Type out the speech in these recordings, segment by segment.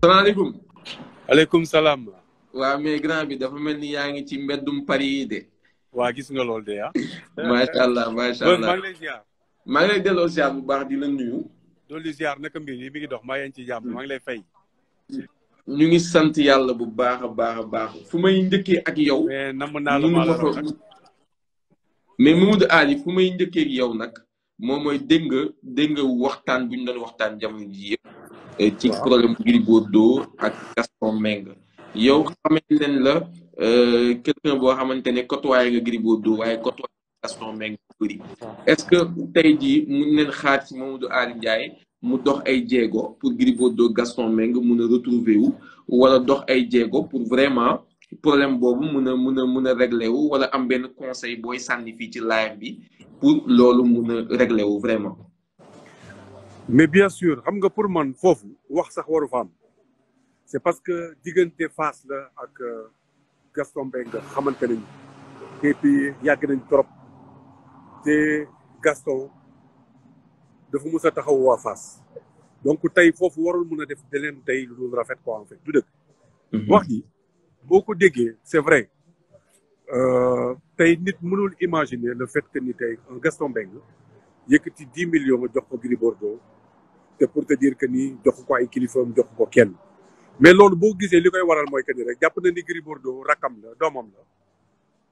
salaamaaleykum. aleykum salaam. waaw mais grand bi dafa mel ni yaa ngi ci mbeddum Paris yi de. waa gis nga lool de ah. macha allah macha allah maa ngi lay ziar. maa ngi lay delloo ziar bu baax di la nuyu. dolli ziar naka mbir yi mi ngi dox maa ngi ci jàmm maa ngi lay fay. ñu ngi sant yàlla bu baax a baax a baax fu may njëkkee ak yow. mais namm naa la maa la raw nag. mais Mamadou Ali fu may njëkkee ak yow nag moom mooy dégg nga waxtaan bu ñu doon waxtaan jamono ji yëpp. ci problème Gris Bordeaux ak Gaston Mbengue. yow xamante ne la quelqu'un boo xamante ne côtoyé nga Gris Bordeaux waaye côtoyé Gaston Mbengue bëri. est-ce que tey jii mun neen xaar ci Mamadou Ali Ndiaye mu dox ay jéego pour Gris Bordeaux Gaston Mbengue mun a retrouver wu wala dox ay jéego pour vraiment problème boobu mun a régler wu wala am benn conseil booy sànni fii ci live bi pour loolu mun a régler wu vraiment. mais bien sûr xam nga pour man foofu wax sax waru fa am c'est parce que diggante Fass la ak Gaston Mbengue xamante nañu et puis yàgg nañ trop te Gaston dafa mus a taxaw waa Fass donc tey foofu warul mun a def de leen tey lu dul rafet quoi en fait du dëgg. wax ji boo ko déggee c'est vrai tey nit mënul imaginer le fait que ni tey un Gaston Mbengue yëkkati 10 millions nga jox ko Gris Bordeaux te pour te dire que ni jox ko ay kilifaam jox ko kenn mais loolu boo gisee li koy waral mooy que ni rek jàpp na ni Gris Bordeaux rakkam la doomam la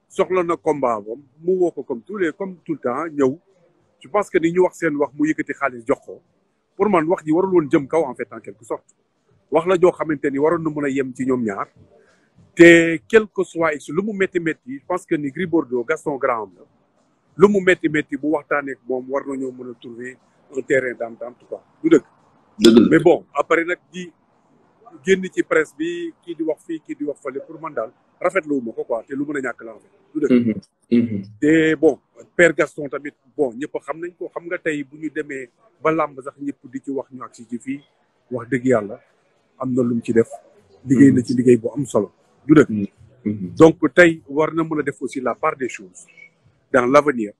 soxla na combat bam mu woo ko comme tout le temps ñëw je pense que ni ñu wax seen wax mu yëkkati xaalis jox ko pour man wax ji warul woon jëm kaw en fait en quelque sorte wax la joo xamante ni waroon na mën a yem ci ñoom ñaar te quel que soit lu mu métti métti je pense que ni Gris Bordeaux Gaston grand la lu mu métti métti bu waxtaanee ak moom war nañoo mën a trouver un terrain d'entente quoi du dëgg. mais bon après nag di génn ci presse bi kii di wax fii kii di wax fële pour man daal rafetlu ma ko quoi te lu mën a ñàkk la en fait du dëgg. te bon père Gaston tamit bon ñëpp xam nañ ko xam nga tey bu ñu demee ba làmb sax ñëpp di ci wax ñu ak si ci fii wax dëgg yàlla am na lu mu ci def. liggéey na ci liggéey bu am solo du dëgg. donc tey war na mën a def aussi la part des choses dans l'avenir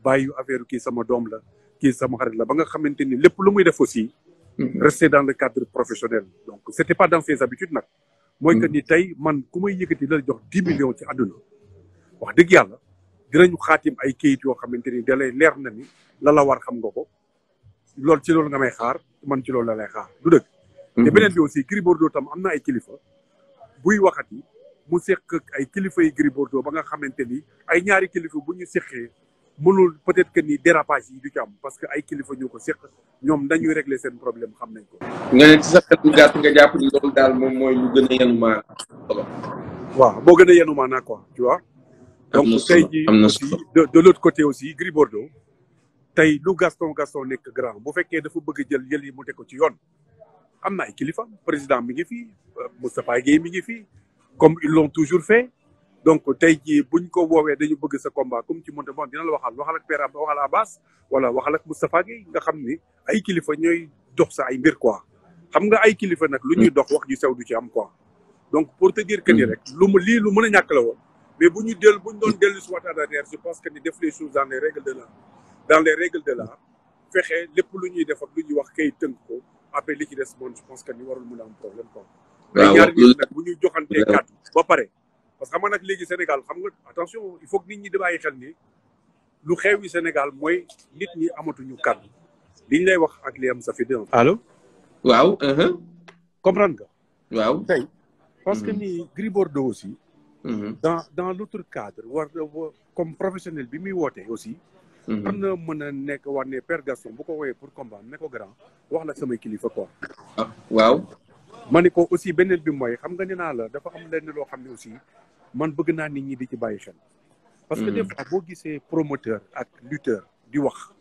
bàyyi affaire kii sama doom la kii sama xarit la ba nga xamante ni lépp lu muy def aussi rester dans le cadre professionnel donc c'était pas dans ses habitudes nag mooy que ni tey man ku may yëkkati la jox 10 millions ci àdduna wax dëgg yàlla dinañu xaatim ay kayit yoo xamante ni da lay leer na ni la war xam nga ko loolu ci loolu nga may xaar man ci loolu la lay xaar du dëgg. te beneen bi aussi Gris Bordeaux tam am na ay kilifa buy waxati mu seq ay kilifa yi Gris Bordeaux ba nga xamante ni ay ñaari kilifa bu ñu seqee mënul peut-être que ni dérapage yi du ci am parce que ay kilifa ñu ko seq ñoom dañuy régler seen problème xam nañ ko. nga ne ci sa xel bu gàtt nga jàpp ni loolu daal moom mooy lu gën a yenu maanaa. waaw moo gën a yenu maanaa quoi tu vois. donc tey jii aussi de l'autre côté aussi Gris Bordeaux tey lu Gaston nekk grand bu fekkee dafa bëgg a jël yël yi mu teg ko ci yoon am na ay kilifa président mi ngi fii Moustapha Guèye mi ngi fii comme ils l'ont toujours fait. donc tey jii buñ ko woowee dañu bëgg sa combat comme ci monté bon dina la waxal ak père waxal Abbas wala waxal ak Moustapha Guèye nga xam ni ay kilifa ñooy dox sa ay mbir quoi xam nga ay kilifa nag lu ñuy dox wax ju sew du ci am quoi donc pour te dire que ni rek lu mën a ñàkk la woon mais buñ doon dellu si waat à derrière je pense que ni def les choses dans les règles de l'art fexe lépp lu ñuy def ak lu ñuy wax kay tënk ko après li ci des moom je pense que ni warul mën a am problème quoi mais ñaar ñi nag bu ñuy joxantee kàddu ba pare parce que xam nga nag léegi Sénégal xam nga attention il faut que nit ñi di bàyyi xel ni lu xewi Sénégal mooy nit ñi amatuñu kàddu liñ lay wax ak li am ça fait deux ans. allo. waaw. comprendre nga. waaw tey parce que ni Gris Bordeaux aussi. dans l'autre cadre war comme professionnel bi muy wootee aussi. war na mën a nekk war ne père Gaston bu ko woowee pour combat ne ko grand wax la samay kilifa quoi. waaw. ma ni ko aussi beneen bi mooy xam nga ne naa la dafa am lenn loo xam ne aussi man bëgg naa nit ñi di ci bàyyi xel. parce que des fois boo gisee promoteur ak lutteur di wax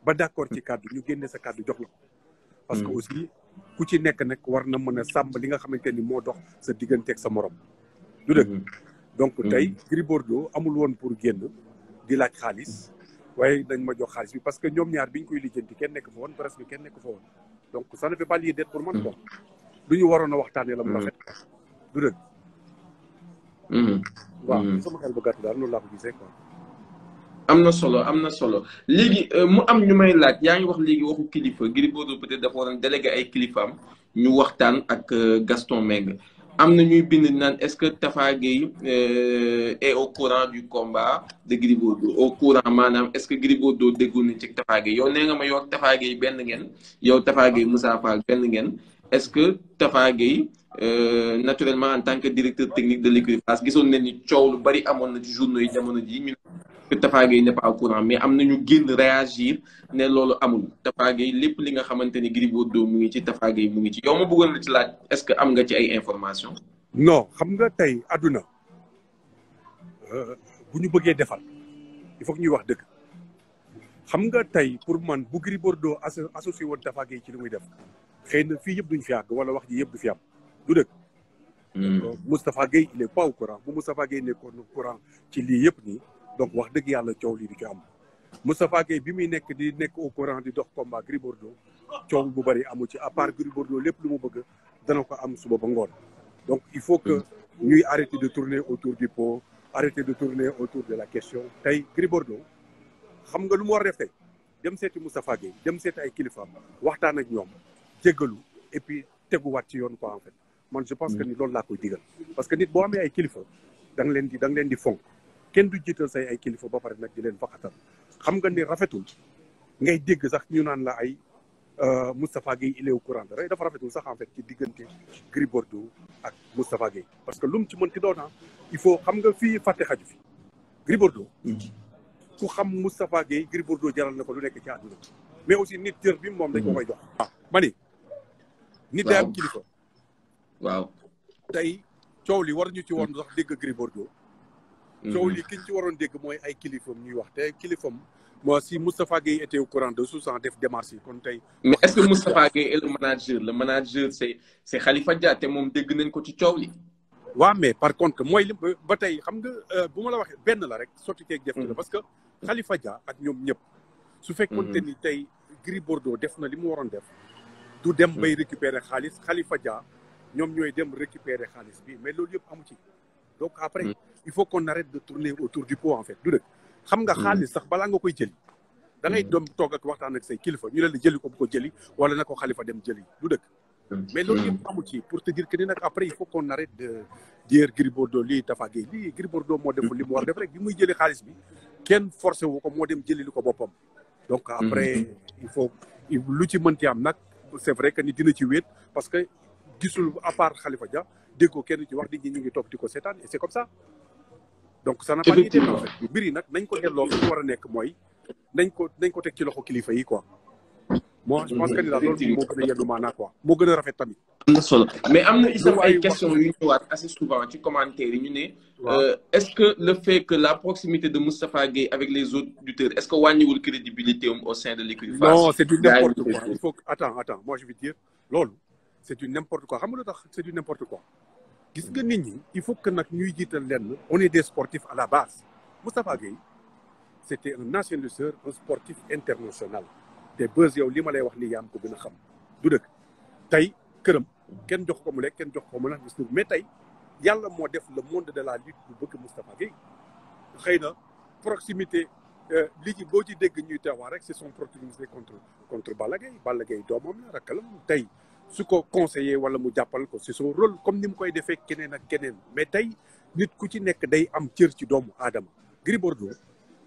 ba d'accord ci kàddu ñu génne sa kàddu jox la ko. parce que aussi ku ci nekk nag war na mën a sàmm li nga xamante ni moo dox sa digganteeg sa morom. du dëgg. donc tey Gris Bordeaux amul woon pour génn di laaj xaalis waaye dañ ma jox xaalis bi parce que ñoom ñaar biñ koy lijjanti kenn nekk fa woon presque kenn nekk fa woon donc ça ne fait pas lieu d'être pour man quoi. lu ñu waroon a waxtaanee la mu rafet du dëgg. waaw sama xel bu gàtt daal loolu laa ko gisee quoi. am na solo léegi mu am ñu may laaj yaa ngi wax léegi waxu kilifa Gris Bordeaux peut-être dafa waroon délégué ay kilifaam ñu waxtaan ak Gaston Mbengue am na ñuy bind naan est-ce que Tapha Gueye est au courant du combat de Gris Bordeaux au courant maanaam est-ce que Gris Bordeaux déggul na ci Tapha Gueye yow nee nga ma yow ak Tapha Gueye benn ngeen yow Tapha Gueye Moussa Fall benn ngeen est-ce que Tapha Gueye naturellement en tant que directeur technique de l'écurie Fass gisoon nañ ni coow lu bari amoon na ci journaux yi jamono ji ñu que Tapha Gueye n'est pas au courant mais am na ñu génn réagir ne loolu amul Tapha Gueye lépp li nga xamante ni Gris Bordeaux mu ngi ci Tapha Gueye mu ngi ci yow ma bëggoon la ci laaj est-ce que am nga ci ay information non xam nga tey àdduna bu ñu bëggee defar il faut que ñuy wax dëgg xam nga tey pour man bu Gris Bordeaux associé woon Tapha Gueye ci li muy def xëy na fii yëpp duñ fi àgg wala wax ji yëpp du fi am du dëgg. Moustapha Gueye il est pas au courant bu Moustapha Gueye nekkoon au courant ci lii yëpp nii donc wax dëgg yàlla coow lii du ci am Moustapha Gueye bi muy nekk di nekk au courant di dox combat Gris Bordeaux coow bu bëri amu ci à part Gris Bordeaux lépp lu mu bëgg dana ko am suba ba ngoon donc il faut que ñuy arrêter de tourner autour du pot arrêter de tourner autour de la question tey Gris Bordeaux xam nga lu mu war a def tey dem seeti Moustapha Gueye dem seeti ay kilifaam waxtaan ak ñoom jéggalu et puis teguwaat ci yoon quoi en fait man je pense que ni loolu laa koy digal parce que nit boo amee ay kilifa da nga leen di fonk kenn du jiital say ay kilifa ba pare nag di leen faxatal xam nga ni rafetul ngay dégg sax ñu naan la ay Moustapha Gueye il est au courant rek dafa rafetul sax en fait ci diggante Gris Bordeaux ak Moustapha Gueye parce que lu mu ci mën ci doon il faut xam nga fii fàtte xaju fi Gris Bordeaux ku xam Moustapha Gueye Gris Bordeaux jaral na ko lu nekk ci àdduna mais aussi nit jër bi moom dañ ko koy jox ma ni nit day am kilifa waaw tey coow li war ñu ci woon sax dégg Gris Bordeaux coow li kiñ ci waroon dégg mooy ay kilifam ñuy wax te kilifam moi si Moustapha Gueye était au courant de tout ça def démarche yi kon tey mais est-ce que Moustapha Gueye est le manager c'est Khalifa Dia te moom dégg nañ ko ci coow li waaw mais par contre mooy li ba tey xam nga bu ma la waxee benn la rek sotti keeg def la parce que Khalifa Dia ak ñoom ñëpp su fekkoon te ni tey Gris Bordeaux def na li mu waroon def du dem bay récupérer xaalis Khalifa Dia ñoom ñooy dem récupérer xaalis bi mais loolu yëpp amu ci donc après il faut qu'on arrête de tourner autour du pot en fait du dëgg xam nga xaalis sax balaa nga koy jëli da ngay doom toog ak waxtaan ak say kilifa ñu leen la jëli ko bu ko jëli wala na ko Khalifa dem jëli du dëgg mais loolu yëpp amu ci pour te dire que ni nag après il faut qu'on arrête de dire Gris Bordeaux lii Tapha Gueye lii Gris Bordeaux moo deful li mu war def rek bi muy jëli xaalis bi kenn forcé wu ko moo dem jëli li ko boppam donc après il faut lu ci mënti am nag c'est vrai que ni dina ci wéet parce que gisul à part Khalifa Dia dégg ko kenn ci wax nit ñi ñu ngi toog di ko seetaan et c'est comme ça donc ça n'a pas été en fait mbir yi nag nañ ko delloo fi war a nekk mooy nañ ko teg ci loxo kilifa yi quoi moi je pense que ni daal loolu moo gën a yendu maanaa quoi moo gën a rafet tamit am na solo mais am na itam ay questions yu ñëwaat assez souvent ci commentaire yi ñu ne est-ce que le fait que la proximité de Moustapha Gueye avec les autres lutteurs est-ce que wàññiwul crédibilité au sein de l'écurie Fass non c'est du n'importe quoi il faut attends moi je veux dire loolu c'est du n'importe quoi xam nga lu tax c'est du n'importe quoi gis nga nit ñi il faut que nag ñuy jiital lenn on est des sportifs à la base Moustapha Gueye c'était un ancien lutteur un sportif international te bës yow li ma lay wax nii yaa am ko gën a xam du dëgg tey këram kenn jox ko mu lekk kenn jox ko mu naan gis mais tey yàlla moo def le monde de la lutte bu bëgg Moustapha Gueye xëy na proximité li ci boo ci dégg ñuy teewaa rek c'est son proximité contre Balla Gaye doomam la rakkalam tey su ko conseiller wala mu jàppal ko c'est son rôle comme ni mu koy defee keneen ak keneen mais tey nit ku ci nekk day am cër ci doomu aadama Gris Bordeaux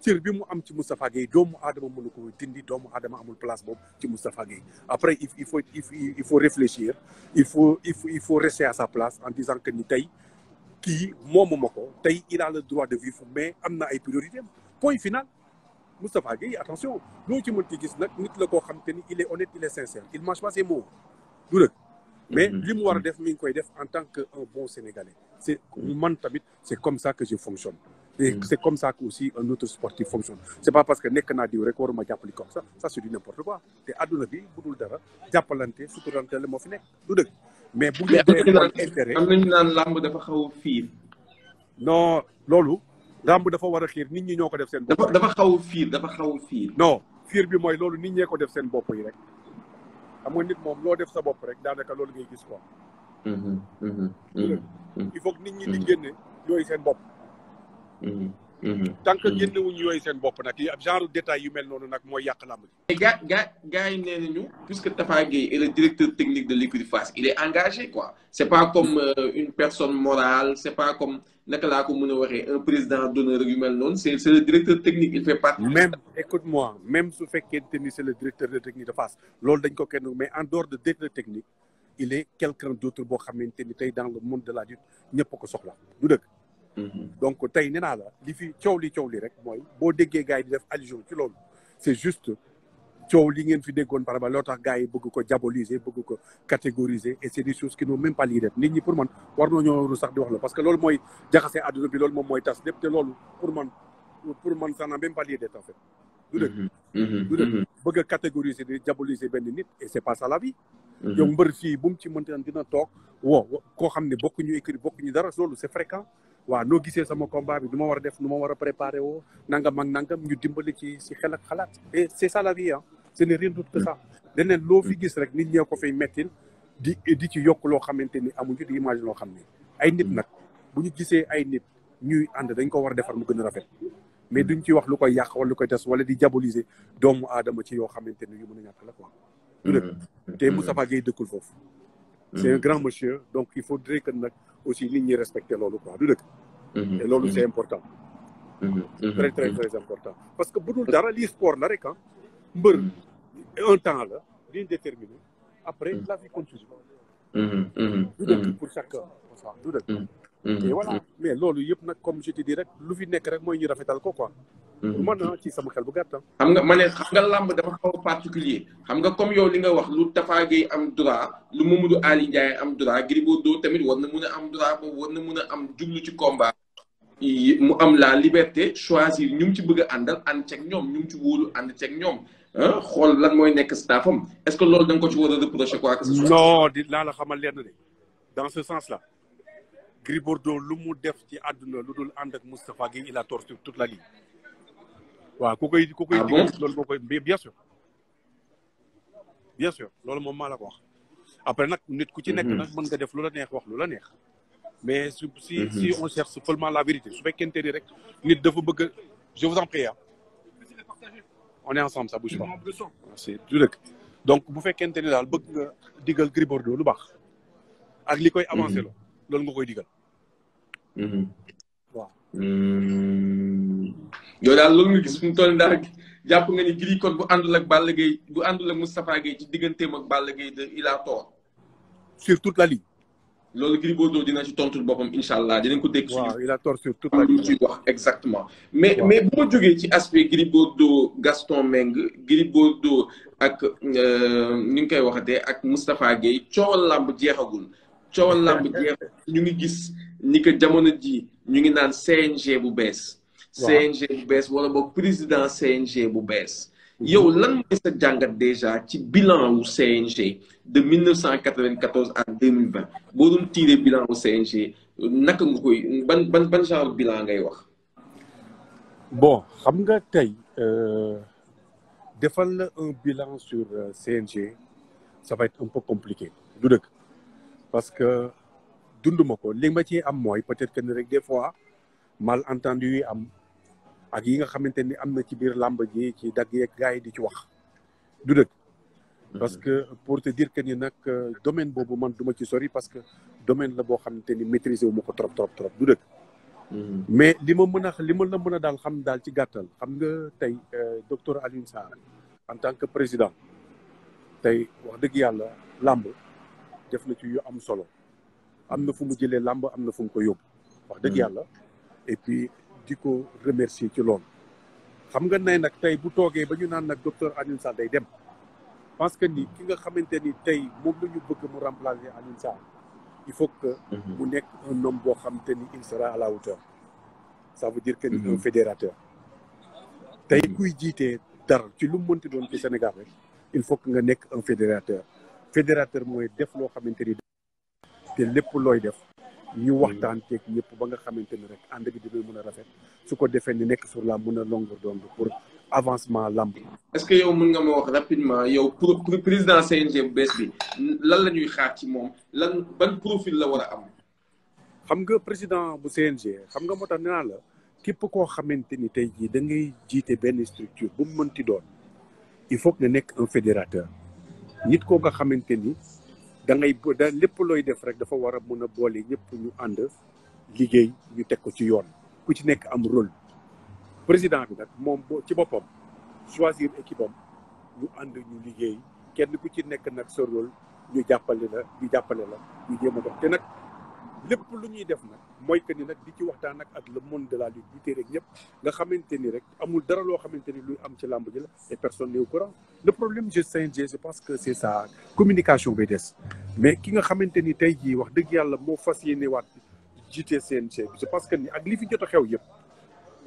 cër bi mu am ci Moustapha Gueye doomu aadama mënu ko dindi doomu aadama amul place boobu ci Moustapha Gueye après il faut réfléchir il faut rester à sa place en disant que ni tey kii moomu ma ko tey il a le droit de vivre mais am na ay priorités point final Moustapha Gueye attention loo ci mënti gis nag nit la koo xam te ni il est honnête il est sincère il mange pas ses mots du rek mais li mu war a def mi ngi koy def en tant que un bon Sénégalais c'est man tamit c'est comme ça que je fonctionne et c'est comme ça que aussi un autre sportif fonctionne c'est pas parce que nekk naa diw rek waruma jàppali comme ça c'est du n'importe quoi te adduna bi budul dara jàppalante suturante la moo fi nekk du dëgg mais bu ñu dee intérêt am nañu naan làmb dafa xaw a fiir non loolu làmb dafa war a xiir nit ñi ñoo ko def seen bopp dafa xaw a fiir non fiir bi mooy loolu nit ñee ko def seen bopp yi rek xam nga nit moom loo def sa bopp rek daanaka loolu ngay gis quoi il faut que nit ñi di génne yooyu seen bopp tant que génnewuñ yooyu seen bopp nag yi ab genre détail yu mel noonu nag mooy yàq làmb ji. mais gars yi nee nañu puisque Tafa Gueye est le directeur technique de l'écurie Fass il est engagé quoi c'est pas comme une personne morale c'est pas comme naka laa ko mën a waxee un président d'honneur yu mel noonu c'est le directeur technique il fait partie. même écoute-moi même su fekkente ni c'est le directeur de technique de Fass loolu dañ ko kenn mais en dehors de directeur technique il est quelqu'un d'autre boo xamante ni tey dans le monde de la lutte ñëpp ko soxla du dëgg. donc tey nee naa la li fi coow li rek mooy boo déggee gars yi di def allusion ci loolu c'est juste coow li ngeen fi déggoon par exemple loo tax gars yi bëgg ko diaboliser bëgg ko catégoriser et c'est des choses qui n'ont même pas lieu d'être nit ñi pour man war nañoo sax di wax la parce que loolu mooy jaxase àdduna bi loolu moom mooy tas lépp te loolu pour man ça n'a même pas lieu d'être en fait. du dëgg bëgg a catégoriser di diaboliser benn nit et c'est pas ça la vie. yow mbër fii bu mu ci mënti dina toog koo xam ne bokkuñu écrit bokkuñu dara loolu c'est fréquent. waaw noo gisee sama combat bi du ma war a def nu ma war a préparer woo nangam ak nangam ñu dimbali ci xel ak xalaat et c'est ça la vie ah ce n'est rien d'autre que ça leneen loo fi gis rek nit ñee ko fay mettil di ci yokk loo xamante ni amuñu di image loo xam ne ay nit nag bu ñu gisee ay nit ñuy ànd dañ ko war a defar mu gën a rafet mais duñ ci wax lu koy yàq wala lu koy des wala di diaboliser doomu aadama ci yoo xamante ni yu mën a ñàkk la quoi du dëgg te Moustapha Gueye dëkkul foofu c'est un grand monsieur donc il faudrait que nag aussi nit ñi respecter loolu quoi du dëgg et loolu c'est important très très très important parce que bu dul dara lii sport la rek ah mbër un temps la bien déterminé après la vie continue du dëgg pour chacun du dëgg et voilà mais loolu yëpp nag comme je te dis rek lu fi nekk rek mooy ñu rafetal ko quoi man ci sama xel bu gàtt xam nga làmb dafa xaw a particulier xam nga comme yow li nga wax lu Tafa Gueye am droit lu Mamadou Ali Ndiaye am droit Gris Bordeaux tamit war na mun a am droit boobu war na mun a am jublu ci combat mu am la liberté choisir ñu mu ci bëgg a àndal ànd ceeg ñoom ñu mu ci wóolu ànd ceeg ñoom xool lan mooy nekk staffam est-ce que loolu da nga ko ci war a reprocher quoi que ce soit. non di laa la xamal lenn de dans ce sens là Gris Bordeaux lu mu def ci àdduna lu dul ànd ak Moustapha Gueye il a tort sur toute la ligne. waaw ku koy digal loolu moo koy bien sûr loolu moom maa la ko wax après nag nit ku ci nekk nag mën nga def lu la neex wax lu la neex mais si on cherche seulement la vérité su fekkente ni rek nit dafa bëgg je vous en prie on est ensemble ça bouge pas c'est du dëkk donc bu fekkente ni daal bëgg nga digal Gris Bordeaux lu baax ak li koy avancé loolu nga koy digal waaw yow daal loolu nga gis fu mu toll daal jàpp nga ni Gris kon bu àndul ak Balla Gaye bu àndul ak Moustapha Gueye ci digganteem ak Balla Gaye de il a tort sur toute la ligne loolu Gris Bordeaux dina ci tontul boppam incha allah dinañ ko dégg waaw il a tort sur toute la ligne ci wax exactement mais bu ma jógee ci aspect Gris Bordeaux Gaston Mbengue Gris Bordeaux ak ni nga koy waxatee ak Moustapha Gueye coowal làmb jeexagul ñu ngi gis ni que jamono ji ñu ngi naan CNG bu bees wala boog président CNG bu bees yow lan mooy sa jàngat déjà ci bilan wu CNG de 1994 à 2020 boo doon tiré bilan wu CNG naka nga koy ban genre bilan ngay wax. bon xam nga tey defal la un bilan sur CNG ça va être un peu compliqué du dëgg parce que dunduma ko li ma ci am mooy peut-être que ni rek des fois malentendu yi am ak yi nga xamante ni am na ci biir làmb ji ci dagg yeeg gars yi di ci wax du dëgg parce que pour te dire que ni nag domaine boobu man du ma ci sori parce que domaine la boo xamante ni maîtriser wu ma ko trop du dëgg mais li ma la mën a daal xam daal ci gàttal xam nga tey docteur Alioune Sarr en tant que président tey wax dëgg yàlla làmb def na ci yu am solo am na fu mu jëlee làmb am na fu mu ko yóbbu wax dëgg yàlla et puis di ko remercier ci loolu xam nga ne nag tey bu toogee ba ñu naan nag docteur Alioune Sarr day dem parce que ni ki nga xamante ni tey moom la ñu bëgg mu remplacer Alioune Sarr il faut que mu nekk un homme boo xamante ni il sera à la hauteur ça veut dire que ni un fédérateur tey kuy jiitee dara ci lu mu mënti doon ci Sénégal rek il faut que nga nekk un fédérateur mooy def loo xamante ni te lépp looy def ñu waxtaan teeg ñëpp ba nga xamante ni rek ànd bi dina mën a rafet su ko defee ni nekk sur la mën a longueur d'onde pour avancement lamb. est-ce que yow mën nga ma wax rapidement yow pour président CNG bu bees bi lan la ñuy xaar ci moom ban profil la war a am. xam nga président bu CNG xam nga moo tax nee naa la képp koo xamante ni tey jii da ngay jiite benn structure bu mu mënti doon il faut que nga nekk un fédérateur nit koo nga xamante ni da ngay lépp looy def rek dafa war a mën a boole ñëpp ñu ànd liggéey ñu teg ko ci yoon ku ci nekk am rôle président bi nag moom ci boppam choisir équipe am ñu ànd ñu liggéey kenn ku ci nekk nag sa rôle ñu jàppale la ñu jéem a dox te nag lépp lu ñuy def nag mooy que ni nag di ci waxtaan ak le monde de la lutte di rek ñëpp nga xamante ni rek amul dara loo xamante ni luy am ci làmb ji la et personne n'est au courant le problème je CNG je pense que c'est ça communication bay des mais ki nga xamante ni tey jii wax dëgg yàlla moo fas yéene waat jiite CNG bi je pense que ni ak li fi jot a xew yëpp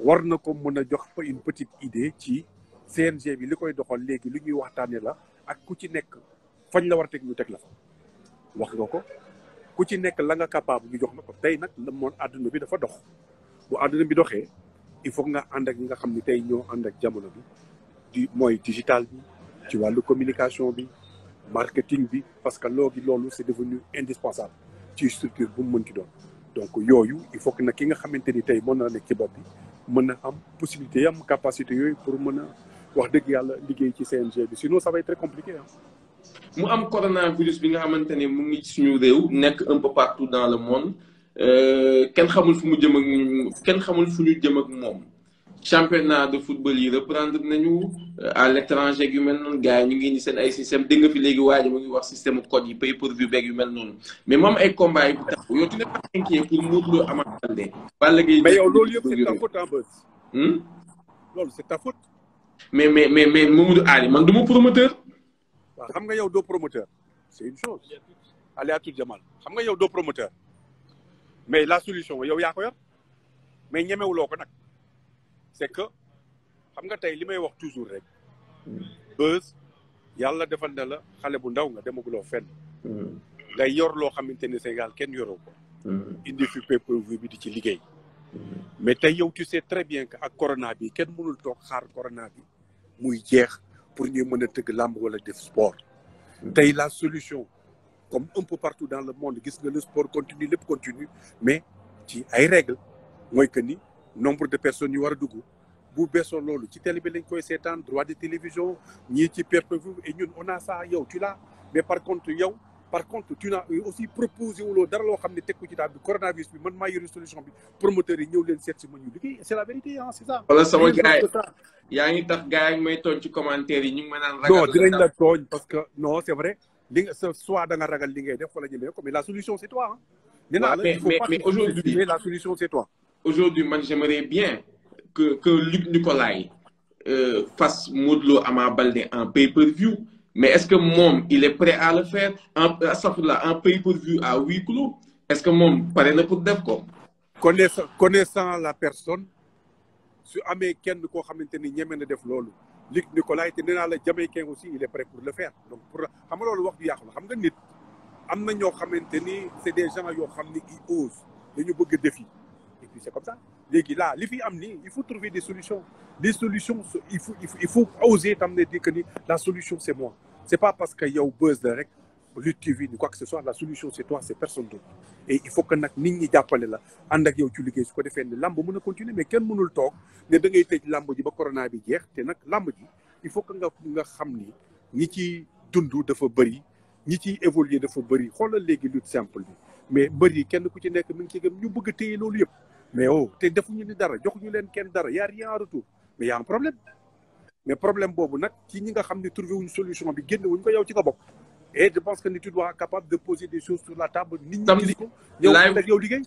war na ko mën a jox une petite idée ci CNG bi li koy doxal léegi lu ñuy waxtaane la ak ku ci nekk fañ la war a teg ñu teg la fa wax nga ko ku ci nekk la nga capable ñu jox na ko tey nag la moon àdduna bi dafa dox bu àdduna bi doxee il faut nga ànd ak ñi nga xam ni tey ñoo ànd ak jamono bi di mooy digital bi ci wàllu communication bi marketing bi parce que loolu c'est devenu indispensable ci structure bu mu mën ci doon donc yooyu il faut que nag ki nga xamante ni tey mën na nekk ci bopp bi mën na am possibilité am capacité yooyu pour mën a wax dëgg yàlla liggéey ci CNG bi sinon ça va être très compliqué mu am coronavirus bi nga xamante ne mu ngi suñu réew nekk un peu partout dans le monde kenn xamul fu mu jëm ak moom championnat de football yi reprendre nañu à l'étranger yu mel noonu gars yi ñu ngi indi seen ay système dégg nga fi léegi waa ji mu ngi wax système code yi pay-per-view beeg yu mel noonu mais moom ay combat yi bu tax yow tu n'es pas inquiet pour Modou Lo Ama Baldé. mais yow loolu yëpp c'est ta faute en buzz. loolu c'est ta faute. mais Mamadou Ali man du ma promoteur. waaw xam nga yow doo promoteur c'est une chose Aliatou Jamal xam nga yow doo promoteur mais la solution yow yaa ko yor mais ñemewuloo ko nag c'est que xam nga tey li may wax toujours rek buzz yàlla defal na la xale bu ndaw nga demaguloo fenn ngay yor loo xamante ne Sénégal kenn yoroo ko indi fi pay-per-view bi di ci liggéey mais tey yow tu sais très bien que ak corona bi kenn mënul toog xaar corona bi muy jeex pour ñu mën a tëgg làmb wala def sport tey la solution comme un peu partout dans le monde gis nga le sport continue lépp continue mais ci ay règles mooy que ni nombre de personnes yu war a dugg bu beesoo loolu ci télé bi lañ koy seetaan droit de télévision ñii ci pay-per-view et ñun on a ça yow tu l'as mais par contre tu n'as aussi proposé wuloo dara loo xam ne teg ko ci daal bi coronavirus bi man maa yore solution bi promoteurs yi ñëw leen seet si ma ñu liggéey c'est la vérité ah c'est ça. wala sama gars yaa ngi tax gars yi may tooñ ci commentaire yi ñu ngi ma naan. non dinañ la tooñ parce que non c'est vrai li nga soit da nga ragal li ngay def wala ñemee ko mais la solution c'est toi ah. nee naa la il faut pas que aujourd'hui la solution c'est toi. Aujourd'hui man j'aimerais bien que Luc Nicolaï fasse Modou Lo Ama Baldé en pay-per-view. Mais est-ce que moom il est prêt à le faire en pay-per-view à huis clos est-ce que moom pare na pour def ko. connaissant la personne su amee kenn koo xamante ni ñeme na def loolu Luc Nicolaï te nee naa la Jamaïcain aussi il est prêt pour le faire donc pour xam nga loolu wax ju yàqu la xam nga nit am na ñoo xamante ni c'est des gens yoo xam ni ils osent dañu bëgg défi et puis c'est comme ça léegi là li fi am nii il faut trouver des solutions il faut oser t'amener dire que ni la solution c'est moi c'est pas parce que yow buzz la rek Lutte TV ni quoi que ce soit la solution c'est toi c'est personne d'autre et il faut que nag nit ñi jàppale la ànd ak yow ci liggéey su ko defee ne lamb mën a continuer mais kenn mënul toog ne da ngay tëj lamb ji ba corona bi jeex te nag lamb ji il faut que nga xam ni ñi ci dund dafa bëri ñi ciy évoluer dafa bëri xoolal léegi lutte simple bi mais mbër yi kenn ku ci nekk mi ngi ci gëm ñu bëgg a téye loolu yëpp mais te defuñu ni dara joxuñu leen kenn dara y a rien en retour mais y a un problème mais problème boobu nag ci ñi nga xam ne trouvé wuñ solution bi génn wuñ ko yow ci nga bokk et je pense que ni tu dois être capable de poser des choses sur la table nit ñi gis ko ñëw ak yow liggéey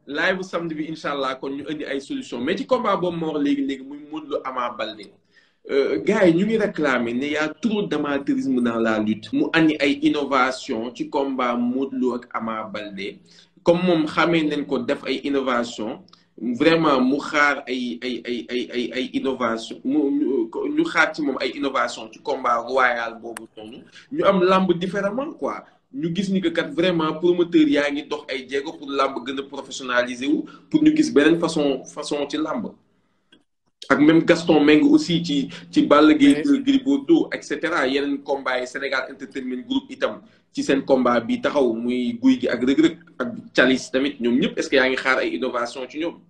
live bu samedi bi incha allah kon ñu indi ay solution mais ci combat boobu moo wax léegi muy Modou Lo Ama Baldé gars yi ñu ngi réclamer ne y a trop d'amateurisme dans la lutte mu andi ay innovation ci combat Modou Lo ak Ama Baldé comme moom xamee nañ ko def ay innovation vraiment mu xaar ay innovation ñu xaar ci moom ay innovation ci combat royal boobu noonu ñu am lamb différemment quoi ñu gis ni que kat vraiment promoteur yaa ngi dox ay jéego pour lamb gën a professionnaliser wu pour ñu gis beneen façon ci lamb ak même Gaston Mbengue aussi ci Balla Gaye Gris Bordeaux et cetera yeneen combat yi Sénégal Entertainment Group itam ci seen combat bi taxaw muy Gouye Gui ak Reug Reug ak Thialis tamit ñoom ñëpp est-ce que yaa ngi xaar ay innovation ci ñoom.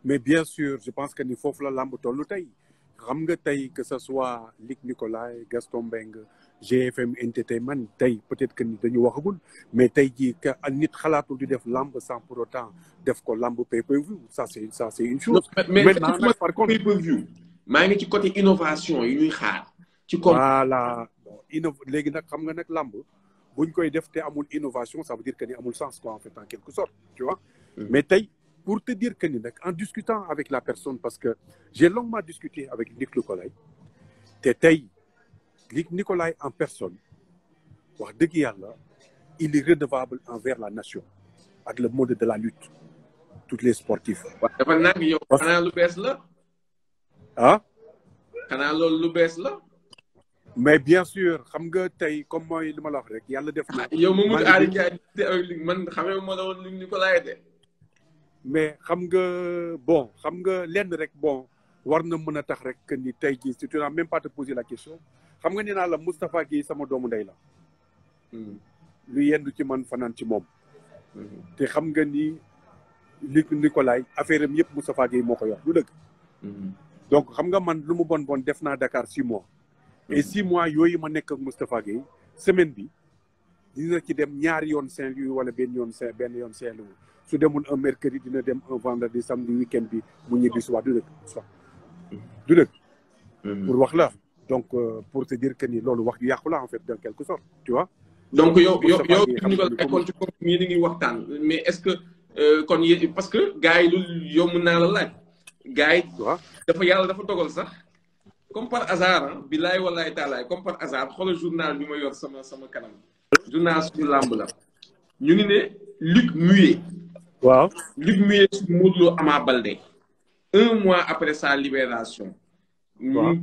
mais bien sûr je pense que ni foofu la làmb tollu tey xam nga tey que ce soit Luc Nicolaï Gaston Mbengue GFM Entertainment tey peut-être que ni dañu waxagul mais tey jii que nit xalaatul di def làmb sans pour autant def ko làmb pay-per-view ça c'est une chose. mais maintenant nag par contre pay-per-view maa ngi ci côté innovation yi ñuy xaar. ci comme voilà bon léegi nag xam nga nag làmb buñ koy def te amul innovation ça veut dire que ni amul sens quoi en fait en quelque sorte tu vois. mais tey pour te dire que ni nag en discutant avec la personne parce que j'ai longuement discuté avec Luc Nicolaï te tey Luc Nicolaï en personne wax dëgg yàlla il est redevable envers la nation ak le monde de la lutte tous les sportifs. waaw dafa nag yow xanaa lu bees la. ah. xanaa loolu lu bees la. mais bien sûr xam nga tey comme mooy li ma la wax rek yàlla def na. yow Mamadou Aly Ndiaye man xamee ma la woon Luc Nicolaï de. mais xam nga bon xam nga lenn rek bon war na mën a tax rek que ni tey jii si tu n'as même pas te poser la question xam nga nee naa la Moustapha Guèye sama doomu ndey la. lu yendu ci man fanaan ci moom. te xam nga ni Luc Nicolaï affaire am yëpp Moustapha Guèye moo ko yor du dëgg. donc xam nga man lu mu bon def naa Dakar 6 mois. et 6 mois yooyu ma nekk ak Moustapha Guèye semaine bi dina ci dem ñaari yoon Saint-Louis wala benn yoon Saint-Louis su demul un mercredi dina dem un vendredi samedi week-end bi mu ñibbi si waat du dëgg. pour wax la donc pour te dire que ni loolu wax ju yàqu la en fait en quelque sorte tu vois. donc yow ñu ko école ci comme ñii di ngi waxtaan mais est-ce que kon yéen parce que gars yi loolu yow mën naa la laaj. gars yi dafa yàlla dafa dogal sax comme par hasard billaay wallaay taalaay comme par hasard xoolal journal bi ma yor sama kanam. journal suñu làmb la. ñu ngi ne Luc muet. waaw Luc muet sur Modou Lo Ama Baldé 1 mois après sa libération. waaw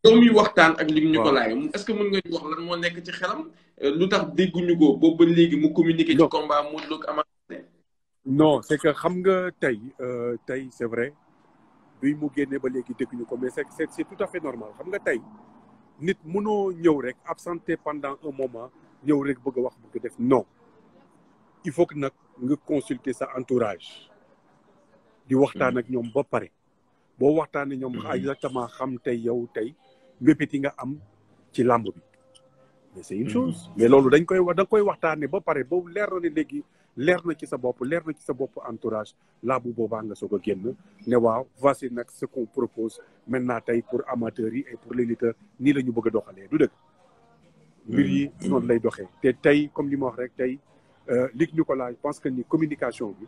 yow muy waxtaan ak Luc Nicolaï est-ce que mën nga ñu wax lan moo nekk ci xelam lu tax dégguñu ko boobu ba léegi mu communiqué ci combat Modou Lo ak Ama Baldé. non c'est que xam nga tey c'est vrai bi mu génnee ba léegi dégguñu ko mais c'est tout à fait normal xam nga tey nit mënoo ñëw rek absenté pendant un moment ñëw rek bëgg a wax bëgg def non il faut que nag nga consulter sa entourage di waxtaan ak ñoom ba pare boo waxtaanee ñoom exactement xam tey yow tey mbépét yi nga am ci làmb bi mais c'est une chose mais loolu da nga koy waxtaanee ba pare boobu leer na ne léegi leer na ci sa bopp entourage laa bu boobaa nga soog a génn ne waaw voici nag ce qu'on propose maintenant tey pour amateurs yi et pour les lutteurs nii la ñu bëgg a doxalee du dëgg mbir yi noonu lay doxee te tey comme li ma wax rek tey Luc Nicolaï je pense que ni communication bi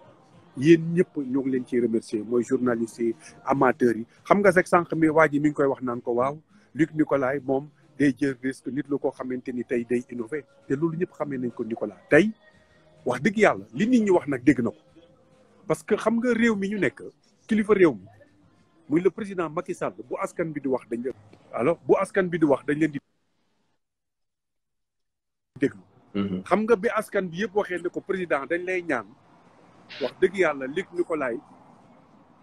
yéen ñëpp ñoo ngi leen ciy remercier mooy journalistes yi amateurs yi xam nga sax sànq mi waa ji mi ngi koy wax naan ko waaw Luc Nicolaï moom day jël risque nit la koo xamante ni tey day innover te loolu ñëpp xamee nañ ko Nicolaï tey wax dëgg yàlla li nit ñi wax nag dégg na ko parce que xam nga réew mi ñu nekk kilifa réew mi muy le président Macky Sall bu askan bi di wax dañ leen alors bu askan bi di wax dañ leen di déglu xam nga bi askan bi yëpp waxee ne ko président dañ lay ñaan wax dëgg yàlla Luc Nicolaï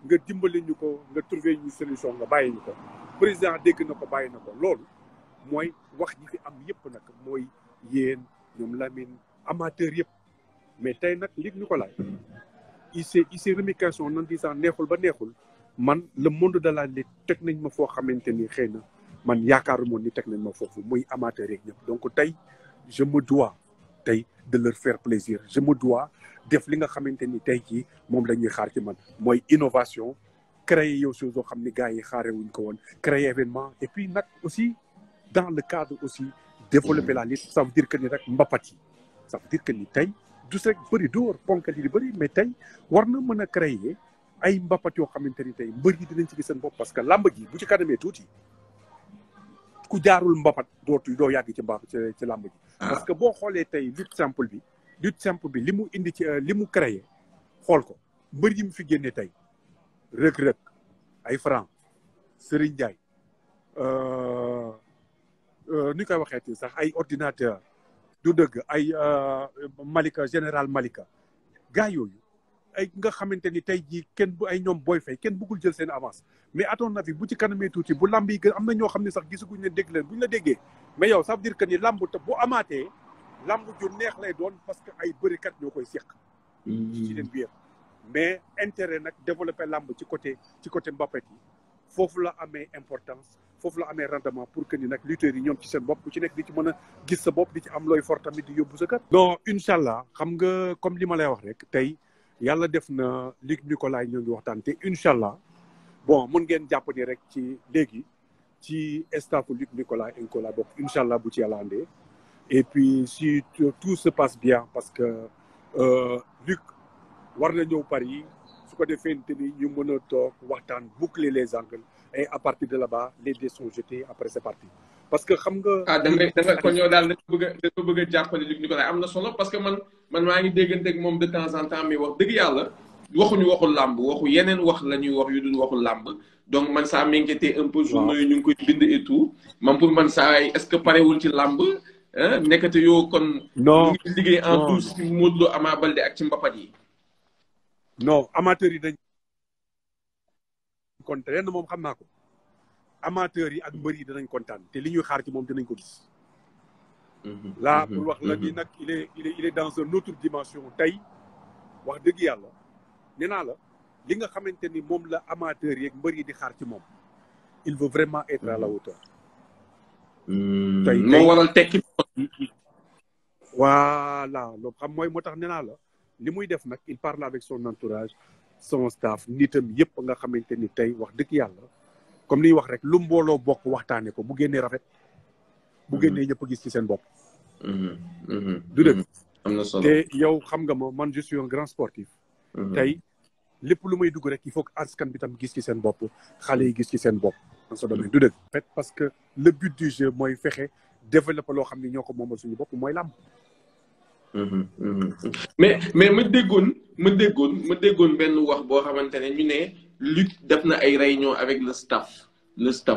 nga dimbali ñu ko nga trouver ñu solution nga bàyyi ñu ko président dégg na ko bàyyi na ko loolu mooy wax ji fi am yëpp nag mooy yéen ñoom Lamine amateur yëpp mais tey nag Luc Nicolaï il s'est remis question en disant neexul ba neexul man le monde de la lutte teg nañ ma foo xamante ni xëy na man yaakaaru moon ni teg nañ ma foofu muy amateur yeeg ñëpp donc tey je me dois tey de leur faire plaisir je me dois def li nga xamante ni tey jii moom la ñuy xaar ci man mooy innovation créer yow chose yoo xam ni gars yi xaare wuñ ko woon créer événement et puis nag aussi dans le cadre aussi développer la lutte ça veut dire que ni rek mbapat yi ça veut dire que ni tey du rek bëri dóor ponkal yi di bëri mais tey war na mën a créer ay mbapat yoo xamante ni tey mbër yi dinañ ci gis seen bopp parce que làmb ji bu ci kanamee tuuti ku jaarul mbapat doo yàgg ci làmb ji parce que boo xoolee tey lutte simple bi li mu indi ci li mu créé xool ko mbër yi mu fi génne tey Reug ay Franc Serigne Ndiaye ni koy waxeeti sax ay ordinateur du dëgg ay Malika général Malika gars yooyu ay nga xamante ni tey jii kenn bu ay ñoom booy fay kenn bëggul jël seen avance mais à ton avis bu ci kanamee tuuti bu lamb yi gën am na ñoo xam ne sax gisaguñ leen dégg leen buñ la déggee mais yow ça veut dire que ni lamb te bu amaatee lamb ju neex lay doon parce que ay bërikat ñoo koy seq ci leen biir mais intérêt nag développer làmb ci côté mbapat yi foofu la amee importance foofu la amee rendement pour que ni nag lutteurs yi ñoom ci seen bopp ku ci nekk di ci mën a gis sa bopp di ci am looy fort tamit di yóbbu sa kër. non incha allah xam nga comme li ma lay wax rek tey yàlla def na Luc Nicolaï ñoo ngi waxtaan te incha allah bon mun ngeen jàpp ni rek ci léegi ci staffu Luc Nicolaï Enco la bokk incha allah bu ci yàlla andee et puis si tout se passe bien parce que Luc war na ñëw Paris su ko defee ni ñu mën a toog waxtaan boucler les angles et à partir de là-bas les dés sont jetés après c'est parti parce que xam nga. ah da nga kon yow daal da nga bëgg a jàppale Luc Nicolaï am na solo parce que man maa ngi déggante ak moom de temps en temps mais wax dëgg yàlla waxuñu waxu làmb waxu yeneen wax la ñuy wax yu dul waxu làmb donc man ça m'inquiétait un peu. journaux yi ñu ngi koy bind et tout man pour man saa est-ce que parewul ci làmb nekkate yoo kon. non mu ngi liggéey en douce ci Modou Lo Ama Baldé ak ci mbapat yi. non amateurs yi dañ kontaan ren moom xam naa ko amateurs yi ak mbër yi danañ kontaan te li ñuy xaar ci moom dinañ ko gis. là pour wax la ni nag il est dans une autre dimension tey wax dëgg yàlla nee naa la li nga xamante ni moom la amateurs yi ak mbër yi di xaar ci moom il veut vraiment être à la hauteur. tey moo waral tekki. voilà loolu xam mooy moo tax nee naa la. li muy def nag il parle avec son entourage son staff nitam yëpp nga xamante ni tey wax dëgg yàlla comme li ñuy wax rek lu mbooloo bokk waxtaane ko bu génnee rafet bu génnee ñëpp gis ci seen bopp. du dëgg. am na solo te yow xam nga ma man je suis un grand sportif. tey lépp lu may dugg rek il faut que askan bi tam gis ci seen bopp xale yi gis ci seen bopp dans ce domaine du dëgg. en fait parce que le but du jeu mooy fexe développer loo xam ni ñoo ko moomal suñu bopp mooy làmb. mais ma déggoon benn wax boo xamante ne ñu ne Luc def na ay réunion avec le staff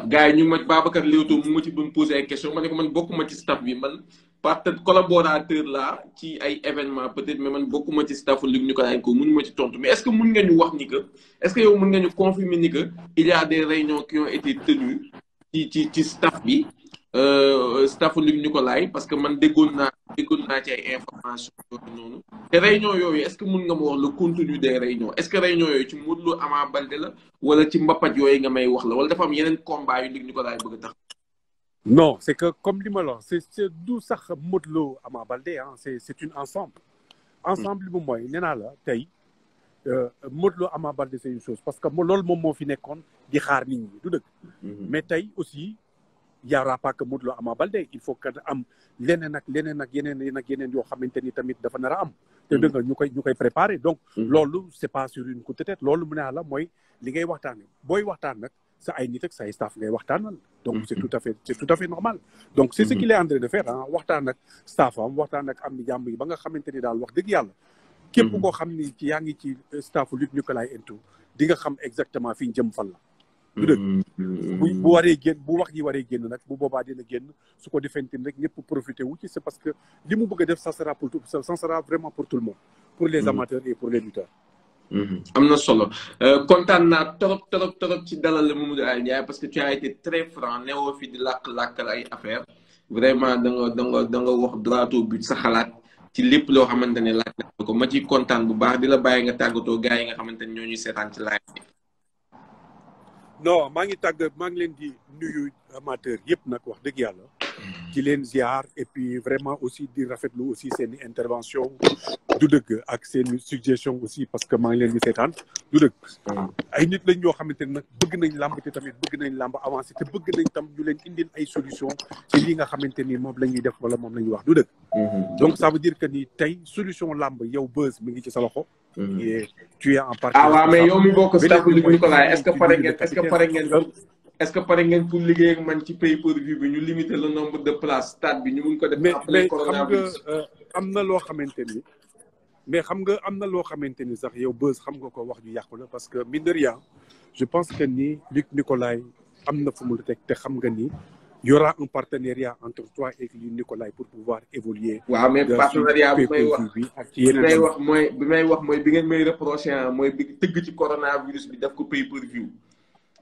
gars yi ñu ma Babacar Leewtoo mu ma ci doon poser ay questions ma ne ko man bokkuma ci staff bi man peut-être collaborateur la ci ay événements peut-être mais man bokkuma ci staff Luc Nicolaï ko mënu ma ci tontu mais est-ce que mun nga ñu wax ni que est-ce que yow mun nga ñu confirmer ni que il y a des réunions qui ont été tenues ci staff bi staffu Luc Nicolaï parce que man déggoon naa ci ay information yooyu noonu te réunion yooyu est-ce que mun nga ma wax le contenu des réunions est-ce que réunion yooyu ci Modou Lo Ama Baldé la wala ci mbapat yooyu nga may wax la wala dafa am yeneen combat yu Luc Nicolaï bëgg a tax. non c'est que comme li ma la wax c'est du sax Modou Lo Ama Baldé ah c'est une ensemble bi moom mooy nee naa la tey Modou Lo Ama Baldé c'est une chose parce que loolu moom moo fi nekkoon di xaar nit ñi du dëgg mais tey aussi y aura pas que Modou Lo Ama Baldé il faut que am leneen ak yeneen yoo xamante ni tamit dafa nar a am te dëgg nga ñu koy préparer donc loolu c'est pas sur une coup de tête loolu mu ne la mooy li ngay waxtaane booy waxtaan nag sa ay nit ak sa ay staff ngay waxtaanal donc c'est tout à fait normal donc c'est ce qu'il est en train de faire ah waxtaan ak staff am waxtaan ak am ni jàmm yi ba nga xamante ni daal wax dëgg yàlla képp koo xam ni ci yaa ngi ci staff Luc Nicolaï Enco di nga xam exactement fi ñu jëm fan la du dëgg bu waree génn bu wax ji waree génn nag bu boobaa dina génn su ko defentin rek ñëpp profité wu ci c'est parce que li mu bëgg a def ça sera vraiment pour tout le monde pour les amateurs et pour les lutteurs. am na solo kontaan naa trop ci dalal Mamadou Aly Ndiaye parce que tu as été très franc newoo fi di làkkal ay affaire vraiment da nga wax droit au but sa xalaat ci lépp loo xamante ne laaj na ko ma ciy kontaan bu baax di la bàyyi nga tàggatoo gars yi nga xamante ne ñoo ñuy seetaan ci live bi. non maa ngi leen di nuyu amateur yëpp nag wax dëgg yàlla ci leen ziar et puis vraiment aussi di rafetlu aussi seen intervention du dëgg ak seen suggestion aussi parce que maa ngi leen di seetaan du dëgg ay nit lañ ñoo xamante ne nag bëgg nañ làmb te tamit bëgg nañ làmb avancé te bëgg nañ tam ñu leen indil ay solution ci li nga xamante ni moom la ñuy def wala moom la ñuy wax du dëgg donc ça veut dire que ni tey solution làmb yow Beuz mi ngi ci sa loxo et tu es en partie waaw mais yow mi bokk staff Luc Nicolaï est-ce que pare ngeen pour liggéey ak man ci pay-per-view bi ñu limiter le nombre de places stade bi ñu mun ko def après coronavirus am na loo xamante ni mais xam nga am na loo xamante ni sax yow Beuz xam nga ko wax ju yàqu la parce que mine de rien je pense que ni Luc Nicolaï am na fu mu la teg te xam nga ni y aura un partenariat entre toi et Luc Nicolaï pour pouvoir évoluer. waaw mais partenariat bi may wax mooy bi ngeen may reproché mooy bi tëgg ci coronavirus bi def ko pay-per-view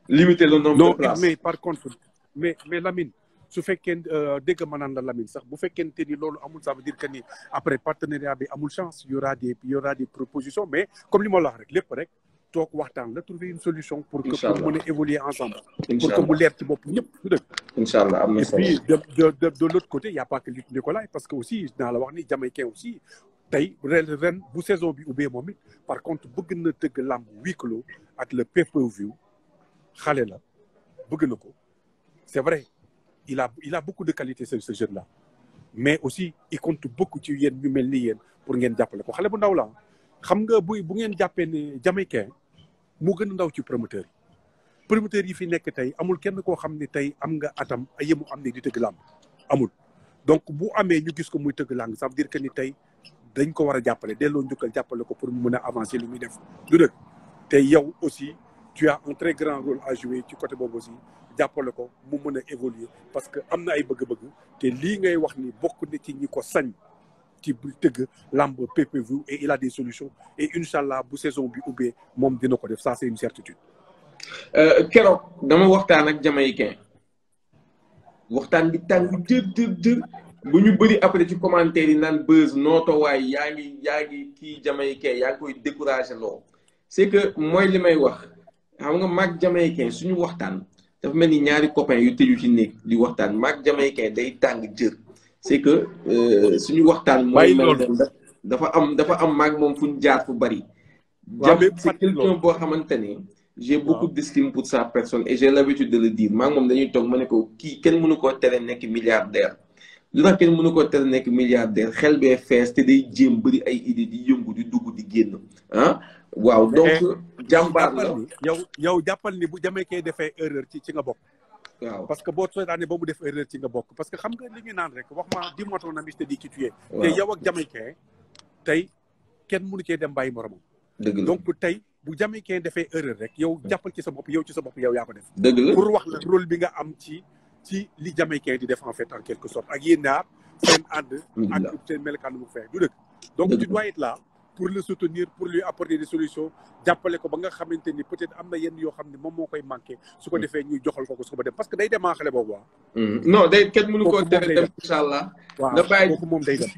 limiter le nombre de places. Mais par contre mais Lamine su fekkee dégg ma naan la Lamine sax bu fekkente ni loolu amul ça veut dire que ni après partenariat bi amul chance il y aura des propositions mais comme li ma la wax rek lépp rek toog waxtaan la trouver une solution pour que pour mën a évoluer ensemble pour que mu leer ci bopp ñëpp su dëkk inchallah am na et solo puis de l'autre côté il y a pas que Luc Nicolaï parce que aussi naa la wax ni Jamaïcain aussi tey ren bu saison bi ubbee moom it par contre bëgg na tëgg làmb huis clos ak le pay-per-view xale la bëgg na ko c'est vrai il a beaucoup de qualité ce jeune là mais aussi il compte beaucoup ci yéen ñu mel ni yéen pour ngeen jàppale ko xale bu ndaw la xam nga bu ngeen jàppee ne Jamaïcain moo gën a ndaw ci promoteur yi fi nekk tey amul kenn koo xam ne tey am nga atam ay yemu am ne di tëgg làmb amul donc bu amee ñu gis ko muy tëgg làmb ça veut dire que ni tey dañ ko war a jàppale delloo njukkal jàppale ko pour mu mën a avancer li muy def du dëgg te yow aussi tu as un très grand rôle à jouer ci côté boobu aussi jàppale ko mu mën a évoluer parce que am na ay bëgg-bëgg te lii ngay wax ni bokk na ci ñi ko sañ ci bu tëgg lamb pay-per-view et il a des solutions et inchallah bu saison bi ubbee moom dina ko def ça c'est une certitude. keroog dama waxtaan ak Jamaïcain waxtaan bi tàng jër bu ñu bëri après ci commentaire yi naan buzz nooto waay yaa ngi kii Jamaïcain yaa ngi koy découragé loo c'est que mooy li may wax xam nga maag Jamaïcain suñu waxtaan dafa mel ni ñaari copains yu tëju ci néeg di waxtaan maag Jamaïcain day tàng jër c'est que suñu waxtaan mooy mel dafa am maag moom fu ñu jaar fu bari c'est quelqu'un boo xamante ne j'ai beaucoup d'estime pour sa personne et j'ai l'habitude de le dire maag moom dañuy toog ma ne ko kii kenn mënu koo tere nekk milliardaire lu tax kenn mënu koo tere nekk milliardaire xel bee fees te day jéem bëri ay idée di yëngu di dugg di génn ah waaw donc jàmbaar la yow jàppal ni bu Jamaïcain defee erreur ci nga bokk waaw parce que boo seetaanee ba mu def erreur ci nga bokk parce que xam nga li ñu naan rek wax ma dis-moi ton ami je te dis qui tu es te yow ak Jamaïcain tey kenn mënu cee dem bàyyi moromam donc tey bu Jamaïcain defee erreur rek yow jàppal ci sa bopp yow yaa ko def dëgg la pour wax la rôle bi nga am ci li Jamaïcain di def en fait en quelque sorte ak yéen ñaar seen ànd ak seen melokaan mu fee du dëgg donc tu dois être là pour le soutenir pour lui apporter des solutions jàppale ko ba nga xamante ni peut-être am na yenn yoo xam ne moom moo koy manqué su ko defee ñuy joxal ko su ko dem parce que day dem xale boobu non day kenn mënu koo tere dem incha allah nga bàyyi kooku moom day dem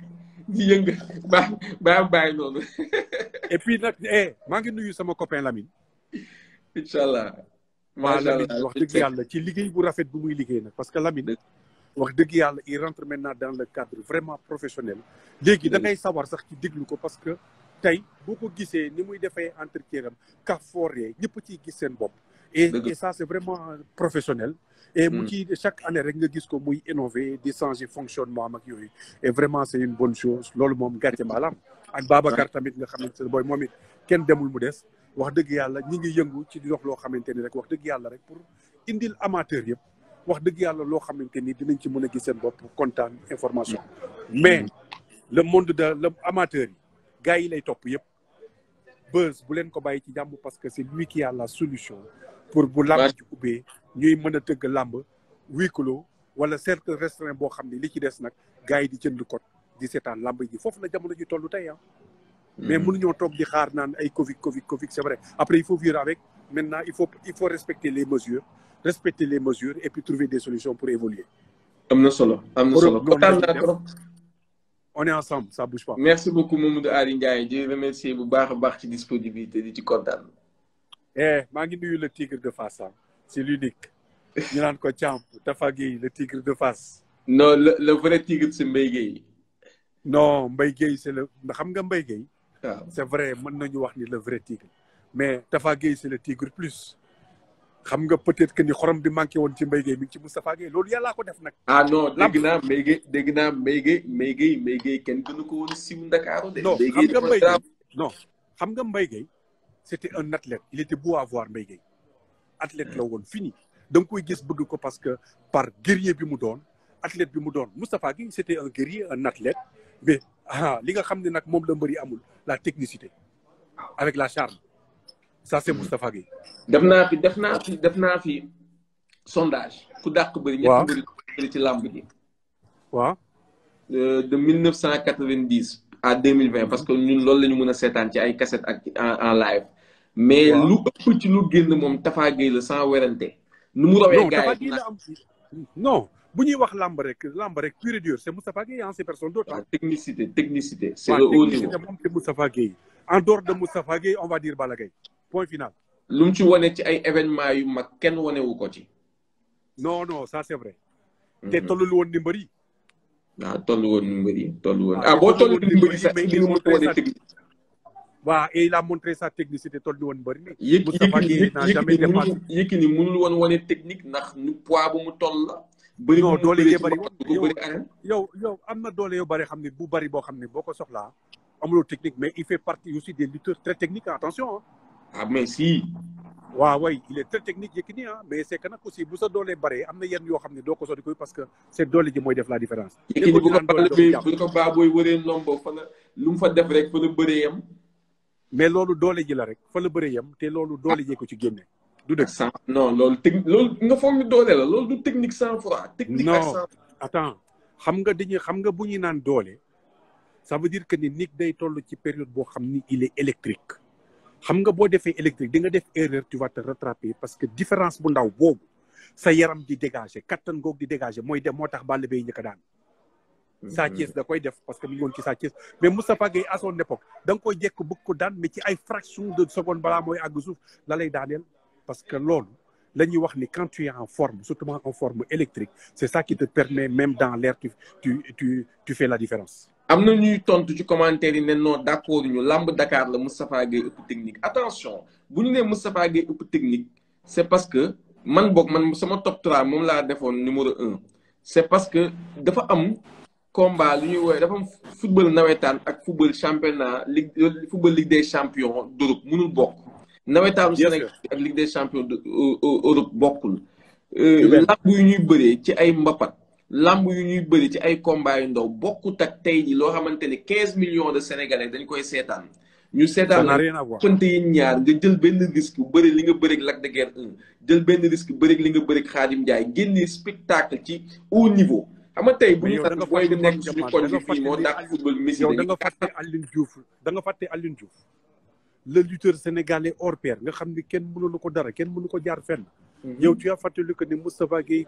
di yënga bàyyi noonu et puis nag maa ngi nuyu sama copain Lamine incha allah waaw Lamine wax dëgg yàlla ci liggéey bu rafet bu muy liggéey nag parce que Lamine wax dëgg yàlla il rentre maintenant dans le cadre vraiment professionnel léegi da ngay sawar sax ci déglu ko parce que tey boo ko gisee ni muy defee entretien am kafooree ñëpp ciy gis seen bopp et ça c'est vraiment professionnel et mu ci chaque année rek nga gis ko muy innover di changer fonctionnement am ak yooyu et vraiment c'est une bonne chose loolu moom gàcce maalam ak Babacar tamit nga xamante ne booy moom it kenn demul mu des wax dëgg yàlla ñi ngi yëngu ci di dox loo xamante ni rek wax dëgg yàlla rek pour indil amateur yëpp wax dëgg yàlla loo xamante ni dinañ ci mën a gis seen bopp kontaan information mais le monde de l'amateur yi gars yi lay topp yëpp buzz bu leen ko bàyyi ci jàmm parce que c'est lui qui a la solution pour bu làmb ci ubbee ñuy mën a tëgg làmb huis clos wala cercle restreint boo xam ne li ci des nag gars yi di jënd code di seetaan làmb ji foofu la jamono ji tollu tey mais mënuñoo toog di xaar naan ay Covid c'est vrai après il faut vivre avec maintenant il faut respecter les mesures et puis trouver des solutions pour évoluer. am na solo kontaan naa trop. on est ensemble ça bouge pas. merci beaucoup Mamadou Aly Ndiaye di remercier bu baax a baax ci disponibilité di ci kontaan. maa ngi nuyu le tigre de Fass c'est l'unique ñu naan ko Thiam Tafa Gueye le tigre de Fass. non le vrai tigre c'est Mbaye Gueye. non Mbaye Gueye c'est le xam nga Mbaye Gueye. waaw c'est vrai mën nañu wax ni le vrai tigre mais Tafa Gueye c'est le tigre plus. xam nga peut-être que ni xorom bi manqué woon ci Mbaye Gueye mi ngi ci Moustapha Gueye loolu yàllaa ko def nag. ah non dégg naa Mbaye Gueye kenn gënu ko woon siw Ndakaaru de. xam nga Mbaye Gueye c'était un athlète il était beau à voir Mbaye Gueye athlète la woon fini da nga koy gis bëgg ko parce que par guerrier bi mu doon athlète bi mu doon Moustapha Gueye c'était un guerrier un athlète mais li nga xam ne nag moom la mbëri amul la technicité avec la charme. ça c'est Moustapha Gueye. def naa fi sondage ku dàq bëri. ñetti bëri ci làmb ji. waaw. de 1990 à 2020 parce que ñun loolu la ñu mën a seetaan ci ay cassette ak en live. mais lu ëpp ci lu génn moom Tafa Gueye la sans werante. nu mu rawee gars yi non bu ñuy wax lamb rek pur et dur c'est Moustapha Gueye c'est personne d'autre. Technicité c'est le haut niveau. moom c'est Moustapha Gueye en dehors de Moustapha Gueye on va dire Balla Gaye point final. lu mu ci wane ci ay événements yu mag kenn wanewu ko ci. non ça c'est vrai. te tollul woon ni mbër yi. waaw toll woon ni mbër yi boo toll ni mbër yi sax di nga mën a wane technique. waaw et il a montré sa technicité toll ni woon mbër ni. Yékini mënul woon wane technique ndax nu poids bu mu toll la. bëri non doole yi bëri woon yow am na doole yu bëri xam ne bu bëri boo xam ne boo ko soxlaa amuloo technique mais il fait partie aussi des lutteurs très techniques attention. mais si. waaw way il est très technique Yékini mais c'est que nag aussi bu sa doolee bare am na yenn yoo xam ne doo ko sotti koy parce que c'est doole ji mooy def la différence. Yékini bu ko Baboy wëree nombo fa la lu mu fa def rek fa la bëree yam. mais loolu doole ji la rek fa la bëree yam te loolu doole jee ko ci génne. du dëgg non loolu nga foog ni doole la loolu du technique sans froid. technique ak sans. attends xam nga bu ñuy naan doole ça veut dire que ni nit day toll ci période boo xam ni il est électrique. xam nga boo defee électrique di nga def erreur tu vas te rattraper parce que différence bu ndaw boobu sa yaram di dégager kattan goog di dégager mooy dem moo tax Balla Gaye njëkk a daan. Sa Thiès da koy def parce que mi ngi woon ci Sa Thiès mais Moustapha Gueye à son époque da nga koy jekk bëgg ko daan mais ci ay fraction de seconde balaa mooy àgg suuf la lay daaneel parce que loolu la ñuy wax ni quand tu es en forme surtout en forme électrique c'est ça qui te permet même dans l'air tu fais la différence. am na ñuy tontu ci commentaire yi ne non d'accord ñu lamb Dakar la Moustapha Gueye ëpp technique attention bu ñu nee Moustapha Gueye ëpp technique c'est parce que man sama top 3 moom laa defoon numéro 1 c'est parce que dafa am combat lu ñuy woowee dafa am football nawetaan ak football championnat football Ligue des champions d'Europe mënul bokk. nawetaanu Sénégal ak Ligue des champions d'Europe bokkul. lamb yu ñuy bëree ci ay mbapat. lamb yu ñuy bëri ci ay combat yu ndaw bokkut ak tey ji loo xamante ne 15 millions de sénégalais dañ koy seetaan. ñu seetaan pënte yi ñaar nga jël benn risque bëri li nga bëri ak Lac de Guiers 1 jël benn risque bëri li nga bëri ak Khadim Ndiaye génnee spectacle ci haut niveau. xam nga tey bu ñu fàtte booy di nekk suñu koñ bi fii moo dàq football Messi yow da nga fàtte Alioune Diouf le lutteur sénégalais hors pair nga xam ni kenn mënulu ko dara kenn mënu ko jaar fenn. yow tu as fàttali que ni Moustapha Gueye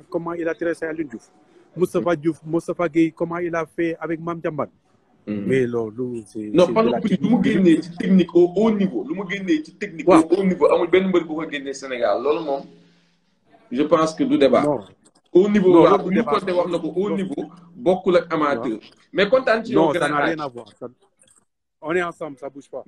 comment il a tressé Alioune Diouf. Moustapha Gueye comment il a fait avec Mame Diambane. mais loolu c'est non par exemple lu mu génnee ci technique au haut niveau lu mu génnee ci technique au haut niveau amul benn mbër bu ko génnee Sénégal loolu moom je pense que du débat. au niveau waaw bu ñu côté wax na ko au niveau bokkul ak amateur. mais kontaan ci yow. non ça n'a rien à voir on est ensemble ça bouge pas.